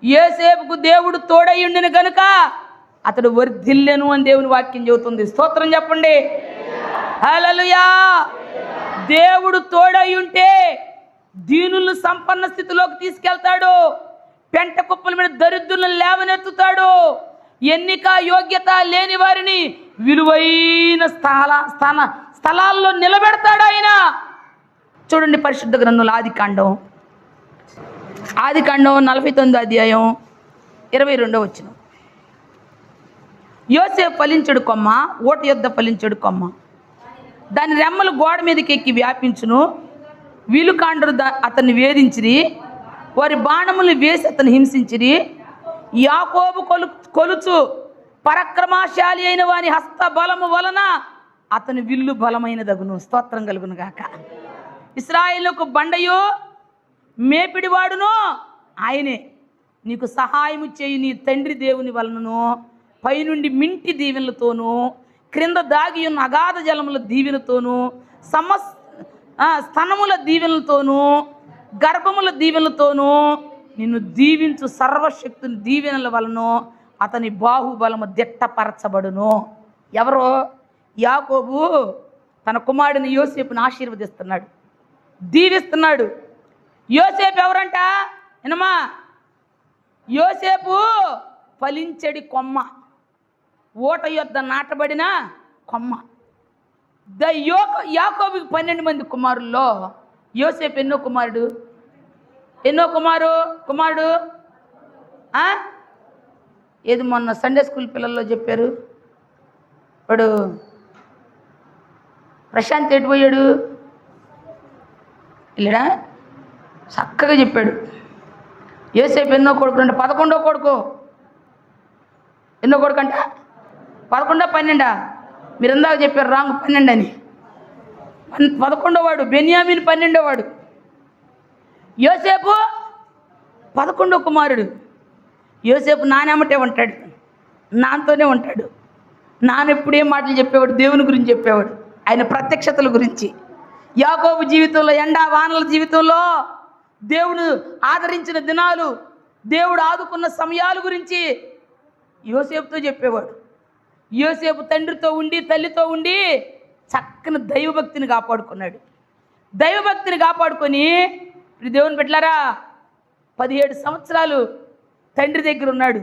యోసేపుకు దేవుడు తోడయ్యుండిన గనుక అతడు వర్ధిల్లెను అని దేవుని వాక్యం చెబుతుంది. స్తోత్రం చెప్పండి. హల్లెలూయా. దేవుడు తోడయ్యుంటే దీనులను సంపన్న స్థితిలోకి తీసుకెళ్తాడు. పెంట కుప్పల మీద దరిద్రులను లేవనెత్తుతాడు. ఎన్నిక యోగ్యత లేని వారిని విలువైన స్థలాల్లో నిలబెడతాడు ఆయన. చూడండి పరిశుద్ధ గ్రంథంలో ఆదికాండం 49 అధ్యాయం 22వ వచనం. యోసేపు ఫలించడు కొమ్మ, ఊట యొద్ద ఫలించడు కొమ్మ, దాని రెమ్మలు గోడ మీదకి ఎక్కి వ్యాపించును. వీలుకాండరు అతన్ని వేధించిరి, వారి బాణములు వేసి అతను హింసించిరి. యాకోబు కొలుచు పరక్రమశాలి అయిన వాని హస్త బలము వలన అతని విల్లు బలమైనదగును. స్తోత్రం కలుగును గాక. ఇశ్రాయేలుకు బండయు మేపిడివాడును ఆయనే. నీకు సహాయము చేయు నీ తండ్రి దేవుని వలనను, పైనుండి మింటి దీవెనలతోనూ, క్రింద దాగి ఉన్న అగాధ జలముల దీవెనతోనూ, స్తనముల దీవెనలతోనూ, గర్భముల దీవెనలతోనూ నిన్ను దీవించు సర్వశక్తుని దీవెనల వలన అతని బాహుబలము దిట్టపరచబడును. ఎవరో? యాకోబు తన కుమారుడిని యోసేపుని ఆశీర్వదిస్తున్నాడు, దీవిస్తున్నాడు. యోసేపు ఎవరంట? వినమా, యోసేపు ఫలించడి కొమ్మ, ఊట యొద్ద నాటబడిన కొమ్మ. యాకోబుకి 12 మంది కుమారుల్లో యోసేపు ఎన్నో కుమారుడు? ఏది మొన్న సండే స్కూల్ పిల్లల్లో చెప్పారు, వాడు ప్రశాంత్ ఎటుపోయాడు? ఇల్లడా చక్కగా చెప్పాడు. యోసేపు ఎన్నో కొడుకు అంటే 11వ కొడుకు. ఎన్నో కొడుకు అంట? 11 12? మీరు ఇందాక చెప్పారు రాంగ్ 12 అని. 11వ వాడు బెన్యామీను, 12వ వాడు యోసేపు, 11వ కుమారుడు. యోసేపు నానమ్మటే ఉంటాడు, నాన్నతోనే ఉంటాడు. నాన్న ఎప్పుడేం మాటలు చెప్పేవాడు? దేవుని గురించి చెప్పేవాడు, ఆయన ప్రత్యక్షతల గురించి. యాకోబు జీవితంలో, ఎండా వానల జీవితంలో దేవుడు ఆదరించిన దినాలు, దేవుడు ఆదుకున్న సమయాల గురించి యోసేపుతో చెప్పేవాడు. యోసేపు తండ్రితో ఉండి తల్లితో ఉండి చక్కని దైవభక్తిని కాపాడుకున్నాడు. దైవభక్తిని కాపాడుకొని దేవుని బిడ్డలారా 17 సంవత్సరాలు తండ్రి దగ్గర ఉన్నాడు.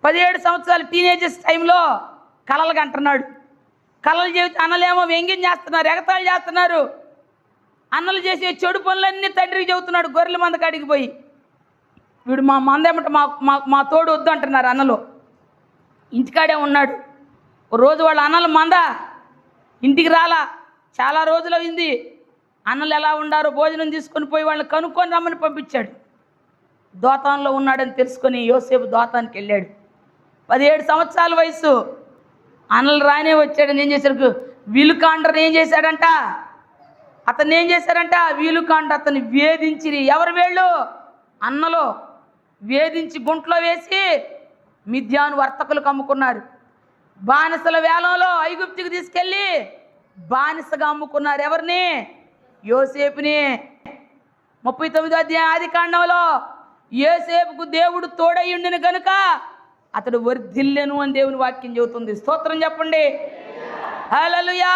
17 సంవత్సరాలు టీనేజర్స్ టైంలో కలలు కంటున్నాడు. కలలు చేసి అన్నలేమో వ్యంగ్యం చేస్తున్నారు, ఎగతాళి చేస్తున్నారు. అన్నలు చేసే చెడు పనులన్నీ తండ్రికి చెబుతున్నాడు. గొర్రెల మంద కాడికి పోయి, వీడు మా మందేమంట మా తోడు వద్దు అంటున్నారు అన్నలు. ఇంటికాడే ఉన్నాడు. రోజు వాళ్ళ అన్నలు మంద ఇంటికి రాలా, చాలా రోజులు అయింది. అన్నలు ఎలా ఉండారో భోజనం తీసుకొని పోయి వాళ్ళని కనుక్కొని రమ్మని పంపించాడు. దోతాన్లో ఉన్నాడని తెలుసుకొని యోసేపు దోతానికి వెళ్ళాడు. 17 సంవత్సరాల వయసు. అన్నలు రానే వచ్చాడని ఏం చేశాడు? వీలుకాండని ఏం చేశాడంట? వీలుకాండ అతన్ని వేధించిరి. ఎవరు వీళ్ళు? అన్నలు వేధించి గుంట్లో వేసి మిద్యాను వర్తకులకు అమ్ముకున్నారు. బానిసల వేలంలో ఐగుప్తుకి తీసుకెళ్ళి బానిసగా అమ్ముకున్నారు. ఎవరిని? యోసేపుని. 39వ అధ్యాయం ఆదికాండంలో యోసేపుకు దేవుడు తోడయ్యుండిన గనుక అతడు వర్ధిల్లెను అని దేవుని వాక్యం చెబుతుంది. స్తోత్రం చెప్పండి. హల్లెలూయా.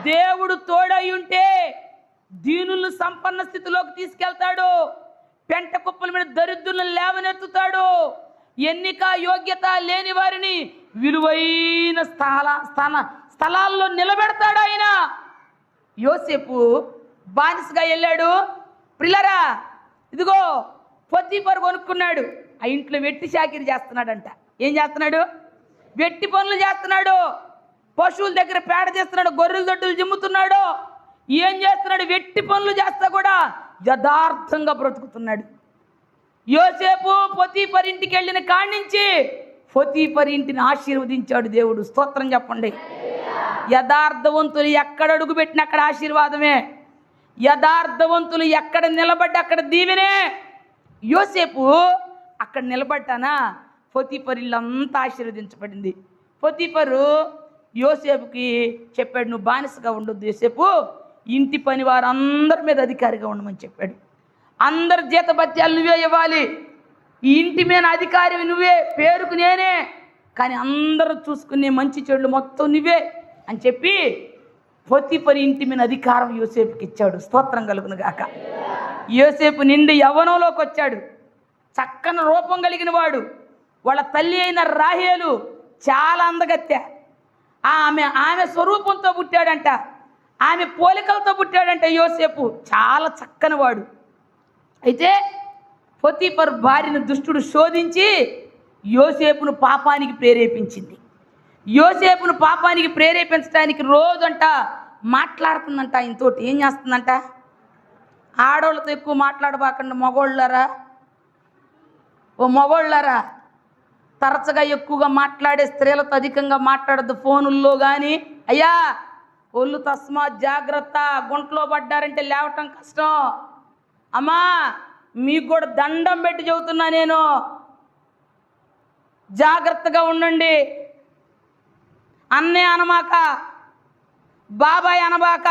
దేవుడు తోడయ్యుంటే దీనులను సంపన్న స్థితిలోకి తీసుకెళ్తాడు. పెంట కుప్పల మీద దరిద్రులను లేవనెత్తుతాడు. ఎన్నిక యోగ్యత లేని వారిని విలువైన స్థలాల్లో నిలబెడతాడు ఆయన. యోసేపు బానిసగా వెళ్ళాడు. ప్రిల్లరా, ఇదిగో పొత్తిఫరు కొనుక్కున్నాడు. ఆ ఇంట్లో వెట్టి చాకిరి చేస్తున్నాడంట. ఏం చేస్తున్నాడు? వెట్టి పనులు చేస్తున్నాడు. పశువుల దగ్గర పేడ చేస్తున్నాడు, గొర్రెల దొడ్డులు జిమ్ముతున్నాడు. ఏం చేస్తున్నాడు? వెట్టి పనులు చేస్తా కూడా యథార్థంగా బ్రతుకుతున్నాడు. యోసేపు పొత్తిఫరు ఇంటికి వెళ్ళిన కాడి నుంచి పొత్తిఫరు ఇంటిని ఆశీర్వదించాడు దేవుడు. స్తోత్రం చెప్పండి. యథార్థవంతులు ఎక్కడ అడుగు పెట్టిన అక్కడ ఆశీర్వాదమే. యథార్థవంతులు ఎక్కడ నిలబడ్డ అక్కడ దీవెనే. యోసేపు అక్కడ నిలబడ్డానా పొత్తిఫరు ఇల్లంతా ఆశీర్వదించబడింది. పొత్తిఫరు యోసేపుకి చెప్పాడు, నువ్వు బానిసగా ఉండొద్దు యోసేపు, ఇంటి పని వారు అందరి మీద అధికారిగా ఉండమని చెప్పాడు. అందరి జీతభత్యాలు నువ్వే ఇవ్వాలి. ఈ ఇంటి మీద అధికారి నువ్వే, పేరుకు నేనే, కానీ అందరూ చూసుకునే మంచి చెడులు మొత్తం నువ్వే అని చెప్పి పోతీఫరు ఇంటి మీద అధికారం యోసేపుకి ఇచ్చాడు. స్తోత్రం కలుగును గాక. యోసేపు నిండి యవ్వనంలోకి వచ్చాడు. చక్కని రూపం కలిగిన వాడు. వాళ్ళ తల్లి అయిన రాహేలు చాలా అందగత్తె. ఆమె స్వరూపంతో పుట్టాడంట, ఆమె పోలికలతో పుట్టాడంట యోసేపు. చాలా చక్కని వాడు. అయితే పోతీఫరు భార్యను దుష్టుడు శోధించి యోసేపును పాపానికి ప్రేరేపించింది. యోసేపును పాపానికి ప్రేరేపించడానికి రోజంట మాట్లాడుతుందంట ఆయనతోటి. ఏం చేస్తుందంట? ఆడవాళ్ళతో ఎక్కువ మాట్లాడబాకండి మగోళ్ళారా, ఓ మగోళ్ళారా, తరచుగా ఎక్కువగా మాట్లాడే స్త్రీలతో అధికంగా మాట్లాడద్దు ఫోనుల్లో కానీ. అయ్యా ఒళ్ళు తస్మాత్ జాగ్రత్త, గుంటలో పడ్డారంటే లేవటం కష్టం. అమ్మా మీకు కూడా దండం పెట్టి చెబుతున్నా నేను, జాగ్రత్తగా ఉండండి. అన్నే అనమాక, బాబాయ్ అనబాక.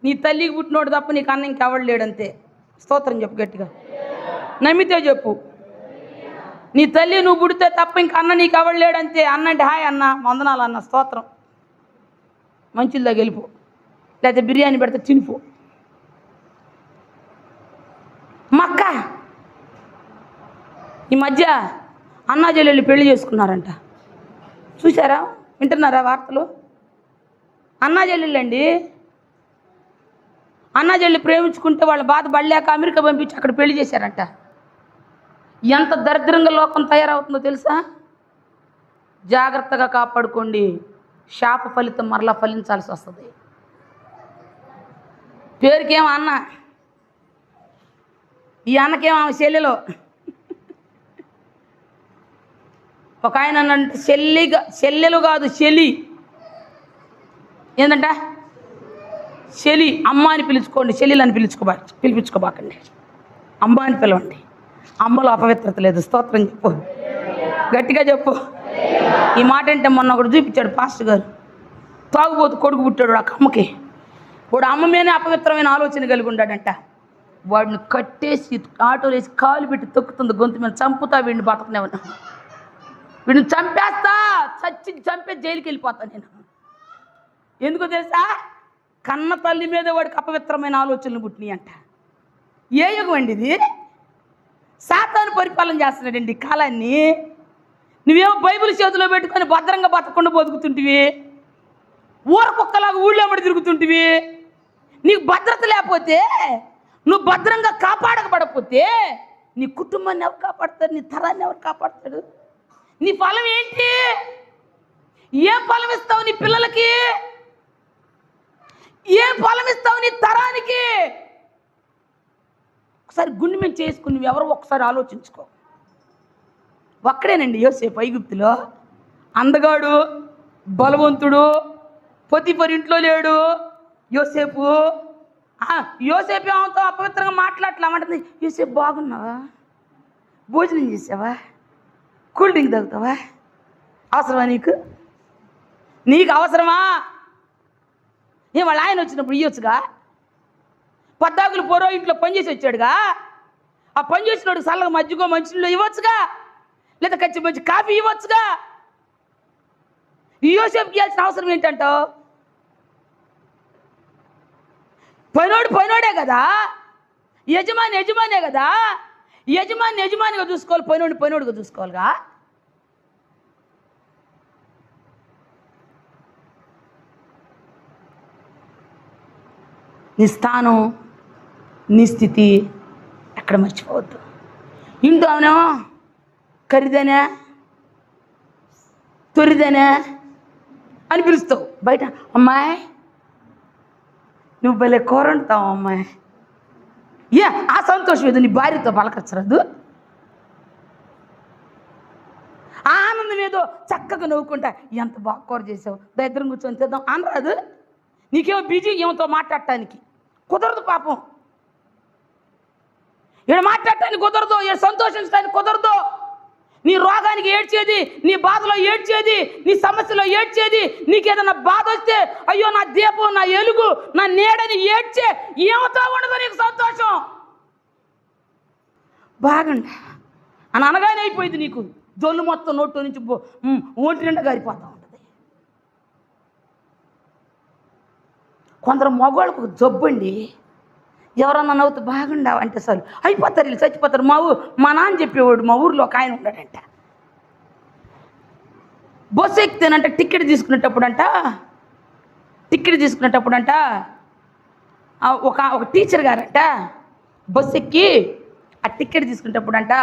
నీ తల్లికి పుట్టినోడు తప్ప నీకు అన్న ఇంకెవడు లేడంతే. స్తోత్రం చెప్పు గట్టిగా, నమ్మితే చెప్పు. నీ తల్లి నువ్వు పుడితే తప్ప ఇంక అన్న నీకు ఎవడు లేడంతే. అన్న అంటే హాయ్ అన్న, వందనాలు అన్న, స్తోత్రం, మంచిదా గెలుపు, లేకపోతే బిర్యానీ పెడితే తినిపో. మక్క ఈ మధ్య అన్నా చెల్లెళ్ళు పెళ్లి చేసుకున్నారంట. చూసారా, వింటున్నారా వార్తలు? అన్నా చెల్లెళ్ళండి, అన్నా చెల్లి ప్రేమించుకుంటే వాళ్ళ బాధ పడలేక అమెరికా పంపించి అక్కడ పెళ్లి చేశారంట. ఎంత దరిద్రంగా లోకం తయారవుతుందో తెలుసా? జాగ్రత్తగా కాపాడుకోండి, శాప ఫలితం మరలా ఫలించాల్సి వస్తుంది. పేరుకేమో అన్న, ఈ అన్నకేమో ఆమె చెల్లెలో. ఒక ఆయన అన్నంటే చెల్లెలు కాదు చెలి. ఏంటంట? చెలి. అమ్మ అని పిలుచుకోండి, చెల్లెలు అని పిలిపించుకోబాకండి. అమ్మ అని పిలవండి. అమ్మలో అపవిత్రత లేదు. స్తోత్రం చెప్పు, గట్టిగా చెప్పు. ఈ మాట అంటే మొన్న ఒకటి చూపించాడు పాస్టర్ గారు. తాగుబోతు కొడుకు పుట్టాడు ఆ అమ్మకి. వాడు అమ్మ మీదనే అపవిత్రమైన ఆలోచన కలిగి ఉన్నాడంట. వాడిని కట్టేసి ఆటోలో వేసి కాలు పెట్టి తొక్కుతుంది గొంతు మీద. చంపుతా వీడిని, బతకనేవన్నా వీడిని చంపేస్తా, చంపేసి జైలుకి వెళ్ళిపోతా నేను. ఎందుకో తెలుసా? కన్న తల్లి మీద వాడికి అపవిత్రమైన ఆలోచనలు పుట్టినాయి అంట. ఏ యుగం అండి ఇది? సాతాను పరిపాలన చేస్తున్నాడండి కాలాన్ని. నువ్వేమో బైబిల్ చేతిలో పెట్టుకొని భద్రంగా బతకుండా బతుకుతుంటివి, ఊరకుక్కలాగా ఊళ్ళో పడి తిరుగుతుంటివి. నీకు భద్రత లేకపోతే, నువ్వు భద్రంగా కాపాడకపోతే నీ కుటుంబాన్ని ఎవరు కాపాడతారు? నీ తరాన్ని ఎవరు కాపాడతాడు? నీ ఫలం ఏంటి? ఏం ఫలం ఇస్తావు నీ పిల్లలకి? ఏం ఫలం ఇస్తావు నీ తరానికి? ఒకసారి గుండె మీద చేసుకుని నువ్వెవరో ఒకసారి ఆలోచించుకో. ఒక్కడేనండి యోసేపు ఐగుప్తులో. అందగాడు, బలవంతుడు, పోతీఫరు ఇంట్లో లేడు. యోసేపు ఆమెతో అపవిత్రంగా మాట్లాడలామంటుంది. యోసేపు బాగున్నావా? భోజనం చేసావా? కూల్ డ్రింక్ తాగుతావా? అవసరమా నీకు? నీకు అవసరమా? ఏం వాళ్ళ ఆయన వచ్చినప్పుడు ఇవ్వచ్చుగా. పద్దాకులు పోరో ఇంట్లో పనిచేసి వచ్చాడుగా. ఆ పని చేసినోడు చల్లగా మజ్జిగో మంచినీళ్ళు ఇవ్వచ్చుగా, లేదా కచ్చి మంచి కాఫీ ఇవ్వచ్చుగా. ఈ యోసేపుకి ఇవ్వాల్సిన అవసరం ఏంటంటావు? పైనోడే కదా, యజమానే కదా. యజమానిగా చూసుకోవాలి, పైనోడిగా చూసుకోవాలిగా. నీ స్థానం, నీ స్థితి ఎక్కడ మర్చిపోవద్దు. ఇంట్లో అవునేమో ఖరీదనే, తొరిదనే అని పిలుస్తావు. బయట అమ్మాయి నువ్వు భలే కూర వండుతావు అమ్మాయి. ఆ సంతోషం ఏదో నీ భార్యతో పలకరించరాదు? ఆనందం ఏదో చక్కగా నవ్వుకుంటా ఎంత బాగా కూర చేసావు, దరిద్రం కూర్చొని తెద్దాం అనరాదు? నీకేమో బిజీ ఏమతో మాట్లాడటానికి కుదరదు. పాపం ఇక్కడ మాట్లాడటానికి కుదరదు, ఇక్కడ సంతోషించడానికి కుదరదు. నీ రోగానికి ఏడ్చేది, నీ బాధలో ఏడ్చేది, నీ సమస్యలో ఏడ్చేది, నీకేదన్నా బాధ వస్తే అయ్యో నా దీపం, నా ఎలుగు, నా నీడని ఏడ్చే ఏమతో ఉండదు నీకు సంతోషం. బాగుండా అని అనగానే అయిపోయింది నీకు. జొల్లు మొత్తం నోట్లో నుంచి ఒంటి నిండా గారిపోతూ ఉంటుంది. కొందరు మగవాళ్ళకు జబ్బు అండి, ఎవరన్నా నవ్వుతూ బాగుండవు అంటే చాలు అయిపోతారు, వీళ్ళు చచ్చిపోతారు. మా నాన్న చెప్పేవాడు, మా ఊర్లో ఒక ఆయన ఉన్నాడంట. బస్సు ఎక్కితేనంట టికెట్ తీసుకునేటప్పుడంట ఒక టీచర్ గారంట బస్సు ఎక్కి ఆ టికెట్ తీసుకునేటప్పుడంట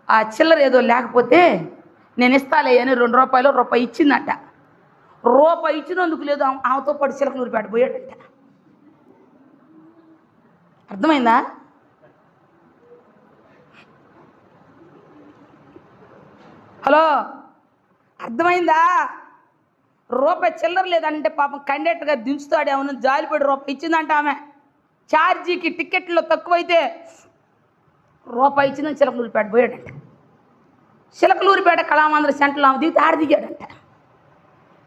ఆ చిల్లర ఏదో లేకపోతే నేను ఇస్తాలే అని ₹2 ఇచ్చిందంట. రూపాయి ఇచ్చినందుకు లేదు ఆమెతో పాటు చిలకలూరిపేట పోయాడంట. అర్థమైందా? హలో, అర్థమైందా? రూపాయి చిల్లర లేదంటే పాపం కండక్టర్గా దించుతాడు, ఏమన్నా జాలిపడి ₹1 ఇచ్చిందంట. ఆమె ఛార్జీకి టికెట్లో తక్కువైతే ₹1 ఇచ్చిందని చిలకలూరిపేట పోయాడంట. చిలకలూరిపేట కళామందిర సెంటర్లో ఆమె దిగితే ఆడ దిగాడంట.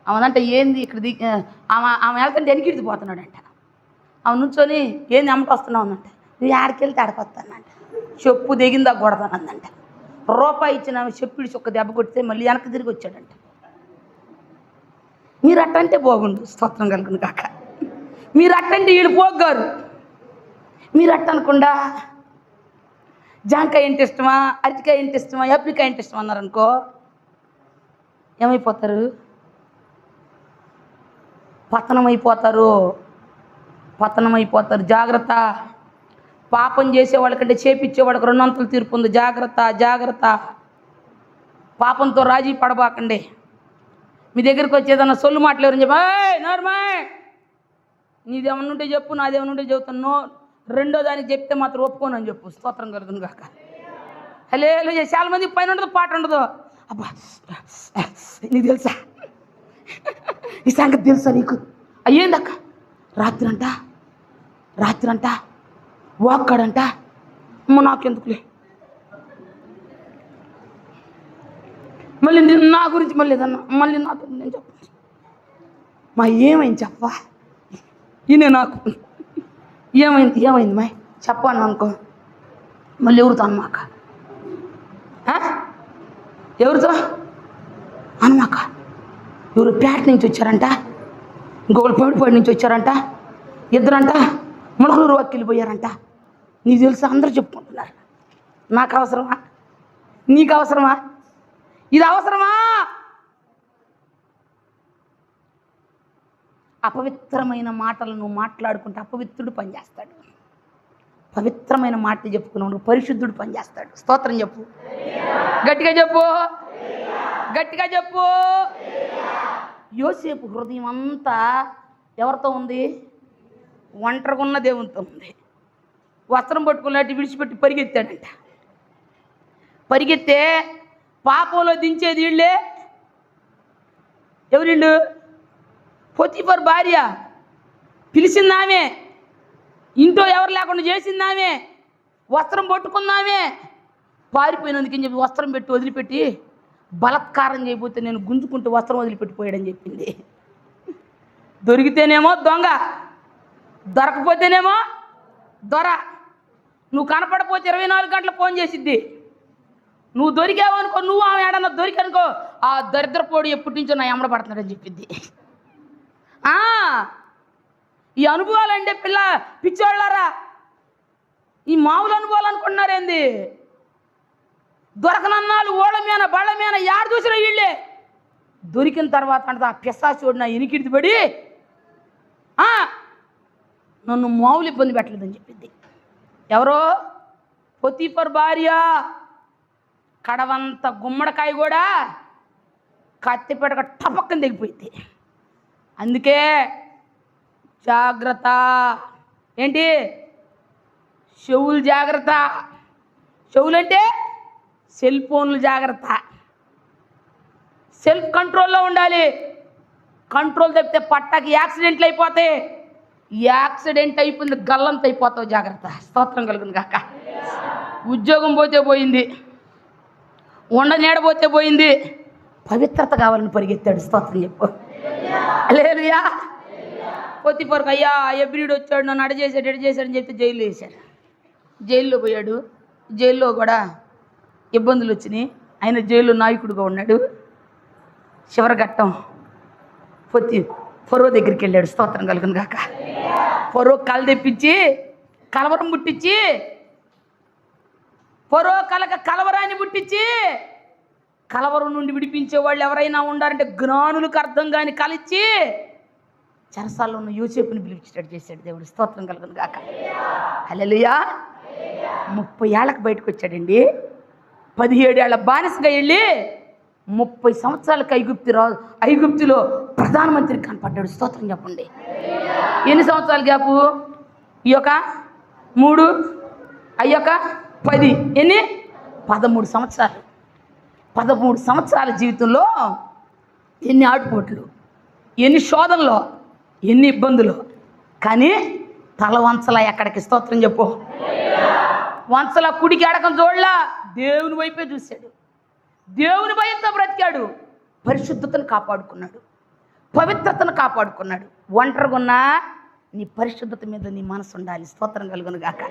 ఆమెదంటే ఏంది ఇక్కడ ఆమె వెళ్తుంటే వెనకిడిది పోతున్నాడంట. ఆమె నుంచొని ఏంది అమ్మకి వస్తున్నావు అందంట. నువ్వు ఆడికి వెళ్తే ఆడికి వస్తానంట. చెప్పు దిగిందా కొడతానందంట. ₹1 ఇచ్చిన ఆమె చెప్పిడి చొక్క దెబ్బ కొడితే మళ్ళీ వెనక్కి తిరిగి వచ్చాడంట. మీరు అట్టంటే బాగుండు, స్తోత్రం కలుగును కాక. మీరు అట్టంటే వీళ్ళు పోగారు. మీరు అట్ట అనకుండా జాంకాయ ఏంటి ఇష్టమా, అరటికాయ ఏంటి ఇష్టమా, యాప్రికాయ ఏంటి ఇష్టం అన్నారనుకో ఏమైపోతారు? పతనమైపోతారు. జాగ్రత్త. పాపం చేసేవాళ్ళకంటే చేపించేవాళ్ళకి 2 అంతలు తీర్పు ఉంది. జాగ్రత్త. పాపంతో రాజీ పడబాకండి. మీ దగ్గరికి వచ్చేదన్నా సొల్లు మాట్లాడని చెప్పి నార్మాయ్ నీదేమన్నా ఉంటే చెప్పు, నాదేమన్నా ఉంటే చెబుతాను, రెండో దానికి చెప్తే మాత్రం ఒప్పుకోను అని చెప్పు. స్తోత్రం కలుగును గాక. హల్లెలూయా. చాలా మంది పైన ఉండదు, పాట ఉండదు. అబ్బా నీకు తెలుసా, ఈ సంగతి తెలుసా నీకు? అయ్యేందక్క రాత్రి అంట వాక్కాడంట. నాకెందుకులే, మళ్ళీ నా గురించి మళ్ళీ ఏదన్నా మళ్ళీ నాతో నేను చెప్ప ఏమైంది చెప్ప ఈయన నాకు ఏమైంది మా చెప్పాను అనుకో, మళ్ళీ ఎవరితో అనమాక, ఎవరితో అనమాక. ఎవరు పేట నుంచి వచ్చారంట, ఇంకొకరు పేడిపాడి నుంచి వచ్చారంట, ఇద్దరంట ములకలూరు వక్కిలు పోయారంట. నీకు తెలుసా? అందరూ చెప్పుకుంటున్నారు. నాకు అవసరమా? నీకు అవసరమా? ఇది అవసరమా? అపవిత్రమైన మాటలు నువ్వు మాట్లాడుకుంటే అపవిత్రుడు పనిచేస్తాడు. పవిత్రమైన మాటలు చెప్పుకున్నావు పరిశుద్ధుడు పనిచేస్తాడు. స్తోత్రం చెప్పు, గట్టిగా చెప్పు. యోసేపు హృదయం అంతా ఎవరితో ఉంది? ఒంటరిగా ఉన్న దేవునితో ఉంది. వస్త్రం పట్టుకున్నట్టు విడిచిపెట్టి పరిగెత్తాడంట. పరిగెత్తే పాపంలో దించేది వీళ్ళే. ఎవరిళ్ళు? పొతీఫర్ భార్య పిలిచిందామే, ఇంట్లో ఎవరు లేకుండా చేసిందామే, వస్త్రం పట్టుకుందామే. పారిపోయినందుకని చెప్పి వస్త్రం పెట్టి వదిలిపెట్టి బలత్కారం చేయబోతే నేను గుంజుకుంటూ వస్త్రం వదిలిపెట్టిపోయాడని చెప్పింది. దొరికితేనేమో దొంగ, దొరకపోతేనేమో దొర. నువ్వు కనపడపోతే 24 గంటలు ఫోన్ చేసిద్ది. నువ్వు దొరికావనుకో, నువ్వు ఆమె ఏడన్నా దొరికనుకో, ఆ దరిద్రపోడు ఎప్పటి నుంచో నా ఎమ్మడ పడుతున్నాడని చెప్పింది. ఈ అనుభవాలంటే పిచ్చోళ్ళారా, ఈ మామూలు అనుభవాలు అనుకుంటున్నారేంది? దొరకనన్నాళ్ళు ఓళ్ళ మీద బళ్ళ మీద యాడ చూసినా వీళ్ళే. దొరికిన తర్వాత అంటే ఆ పిశాచోడు నా ఎనికిడిది పడి నన్ను మామూలు ఇబ్బంది పెట్టలేదని చెప్పింది. ఎవరో? పొతీఫర్ భార్య. కడవంత గుమ్మడికాయ కూడా కత్తిపెట్టక టపక్కని తెగిపోయింది. అందుకే జాగ్రత్త. ఏంటి? చెవులు జాగ్రత్త. చెవులంటే సెల్ ఫోన్లు జాగ్రత్త. సెల్ఫ్ కంట్రోల్లో ఉండాలి. కంట్రోల్ తప్పితే పట్టాకి యాక్సిడెంట్లు అయిపోతాయి. యాక్సిడెంట్ అయిపోయింది, గల్లంత అయిపోతావు. జాగ్రత్త. స్తోత్రం కలుగును కాక. ఉద్యోగం పోతే పోయింది, ఉండనేడపోతే పోయింది, పవిత్రత కావాలని పరిగెత్తాడు. స్తోత్రం చెప్పు. హల్లెలూయా. పొతీఫర్కు అయ్యా ఎబ్రిడ్ వచ్చాడు, నన్ను ఎడ చేశాడని చెప్తే జైల్లో వేశాడు. జైల్లో పోయాడు. జైల్లో కూడా ఇబ్బందులు వచ్చినాయి. ఆయన జైల్లో నాయకుడిగా ఉన్నాడు. చివరిఘట్టం ఫరో దగ్గరికి వెళ్ళాడు. స్తోత్రం కలుగును గాక. ఫరో కళ తెప్పించి కలవరం పుట్టించి, ఫరో కలవరాన్ని పుట్టించి, కలవరం నుండి విడిపించే వాళ్ళు ఎవరైనా ఉండాలంటే జ్ఞానులకు అర్థం కాని కలిచ్చి చెరసాల్లో ఉన్న యోసేపుని పిలిపించేటట్టు చేశాడు దేవుడు. స్తోత్రం కలుగును గాక. హల్లెలూయా. 30 ఏళ్ళకి బయటకు వచ్చాడండి. 17 ఏళ్ల బానిసగా వెళ్ళి 30 సంవత్సరాలకు ఐగుప్తులో ప్రధానమంత్రికి కనపడ్డాడు. స్తోత్రం చెప్పండి. ఎన్ని సంవత్సరాల గ్యాపు? ఈ యొక్క 3 అయ్యొక 10 ఎన్ని 13 సంవత్సరాలు. 13 సంవత్సరాల జీవితంలో ఎన్ని ఆటుపోట్లు, ఎన్ని శోధనలు, ఎన్ని ఇబ్బందులు. కానీ తల వంచల ఎక్కడికి. స్తోత్రం చెప్పు. వంచల కుడికి ఎడకం చూడలా, దేవుని వైపే చూశాడు. దేవుని భయంతో బ్రతికాడు. పరిశుద్ధతను కాపాడుకున్నాడు, పవిత్రతను కాపాడుకున్నాడు. ఒంటరిగా ఉన్నా నీ పరిశుద్ధత మీద నీ మనసు ఉండాలి. స్తోత్రం కలుగును గాక.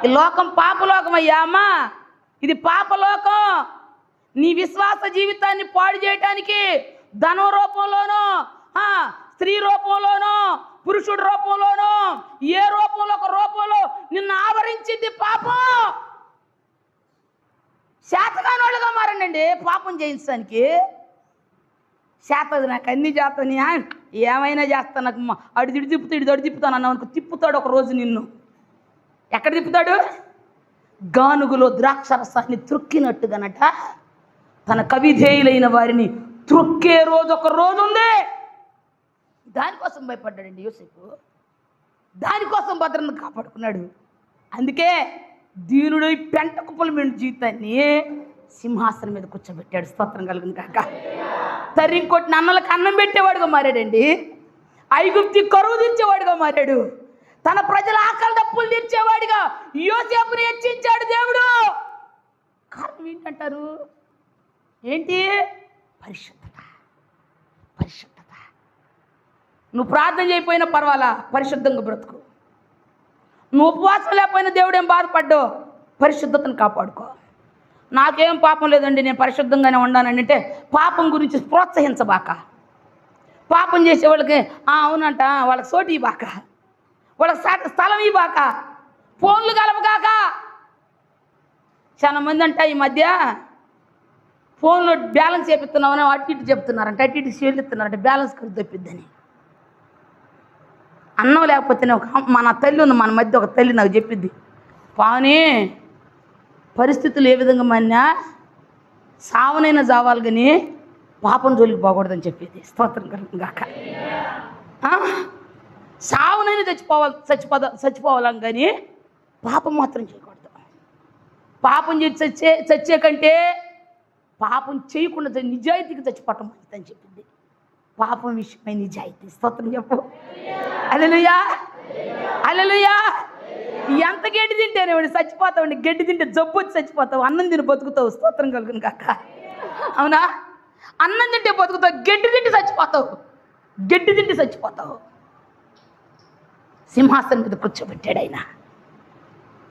ఈ లోకం పాపలోకం అయ్యా అమ్మా, ఇది పాపలోకం. నీ విశ్వాస జీవితాన్ని పాడు చేయటానికి ధనం రూపంలోనో, స్త్రీ రూపంలోనో, పురుషుడి రూపంలోనో, ఏ రూపంలో ఒక రూపంలో నిన్ను ఆవరించింది పాపం. శాతగాని వాళ్ళుగా మారండి పాపం చేయించడానికి. శాతది నాకు అన్ని చేస్తాను, ఏమైనా చేస్తాను, నాకు అడిది తిప్పుతాడు, ఇడి అడి తిప్పుతాను అన్నావు అనుకో, తిప్పుతాడు ఒక రోజు నిన్ను. ఎక్కడ తిప్పుతాడు? గానుగులో ద్రాక్షరసాన్ని త్రొక్కినట్టుగానట తన కవిధేయులైన వారిని త్రొక్కే రోజు ఒక రోజు ఉంది. దానికోసం భయపడ్డాడండి యోసేపు. దానికోసం భద్రతను కాపాడుకున్నాడు. అందుకే దీనుడు పెంట కుప్పల మీద జీవితాన్ని సింహాసనం మీద కూర్చోబెట్టాడు. స్తోత్రం కలుగును కాక. తరింకొట్టిన అన్నలకు అన్నం పెట్టేవాడుగా మారాడండి. ఐగుప్తి కరువు తీర్చేవాడుగా మారాడు. తన ప్రజల ఆకలి దప్పులు తీర్చేవాడిగా యోసేపుని హెచ్చించాడు దేవుడు. కారణం ఏంటంటారు? ఏంటి? పరిశుద్ధత. పరిశుద్ధత. నువ్వు ప్రార్థన చేయకపోయినా పర్వాలా, పరిశుద్ధంగా బ్రతుకు. నువ్వు ఉపవాసం లేకపోయినా దేవుడేం బాధపడ్డావు, పరిశుద్ధతను కాపాడుకో. నాకేం పాపం లేదండి, నేను పరిశుద్ధంగానే ఉండానండి అంటే పాపం గురించి ప్రోత్సహించబాక. పాపం చేసే వాళ్ళకి అవునంట వాళ్ళకి సోటి ఇవ్వబాక, వాళ్ళకి స్థలం ఇవ్వబాక, ఫోన్లు కలపగాక. చాలా మంది అంట ఈ మధ్య ఫోన్లో బ్యాలెన్స్ చేపిస్తున్నామని అటు ఇటు చెప్తున్నారంట, అటు ఇటు చేస్తున్నారంట బ్యాలెన్స్ ఖర్చు తప్పిద్దని. అన్నం లేకపోతేనే మన తల్లి ఉంది, మన మధ్య ఒక తల్లి నాకు చెప్పింది, పావని పరిస్థితులు ఏ విధంగా మన్నా సావనైనా చావాలి కానీ పాపం జోలికి పోకూడదని చెప్పేది. స్తోత్రం కలుగుగాక. సావనైనా చచ్చిపోవాలని కానీ పాపం మాత్రం చేయకూడదు. పాపం చేసి చచ్చే కంటే పాపం చేయకుండా నిజాయితీకి చచ్చిపోవటం మంచిదని చెప్పింది. పాపం విషయమై నిజాయితీ. స్తోత్రం చెప్పు. హల్లెలూయా. హల్లెలూయా. ఎంత గడ్డి తింటేనేవాడి చచ్చిపోతావండి. గడ్డి తింటే జబ్బు వచ్చి చచ్చిపోతావు, అన్నం తిని బతుకుతావు. స్తోత్రం కలుగును కాక. అవునా? అన్నం తింటే బతుకుతావు, గడ్డి తింటే చచ్చిపోతావు. గడ్డి తింటే చచ్చిపోతావు. సింహాసనం మీద కూర్చోబెట్టాడు ఆయన.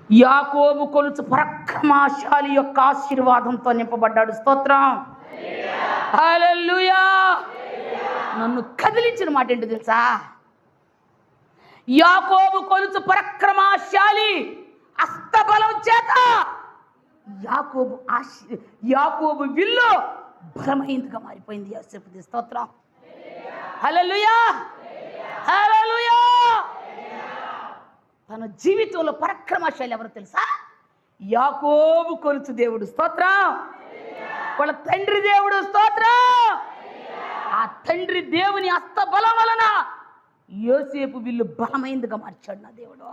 యాకోబు కొలుచు పరాక్రమశాలి యొక్క ఆశీర్వాదంతో నింపబడ్డాడు. స్తోత్రం. హల్లెలూయా. నన్ను కదిలించిన మాట ఏంటో తెలుసా? యాకోబు కొలుచు పరాక్రమశాలి హస్తబలం చేత యాకోబు విల్లు బలమైందిగా మారిపోయింది యోసేపుది. స్తోత్రం. హల్లెలూయా. హల్లెలూయా. తన జీవితంలో పరాక్రమశాలి ఎవరో తెలుసా? యాకోబు కొలుచు దేవుడు. స్తోత్రం. వాళ్ళ తండ్రి దేవుడు. స్తోత్రం. ఆ తండ్రి దేవుని హస్తబలం వలన యోసేపు విల్లు బలమైందిగా మార్చాడు నా దేవుడు.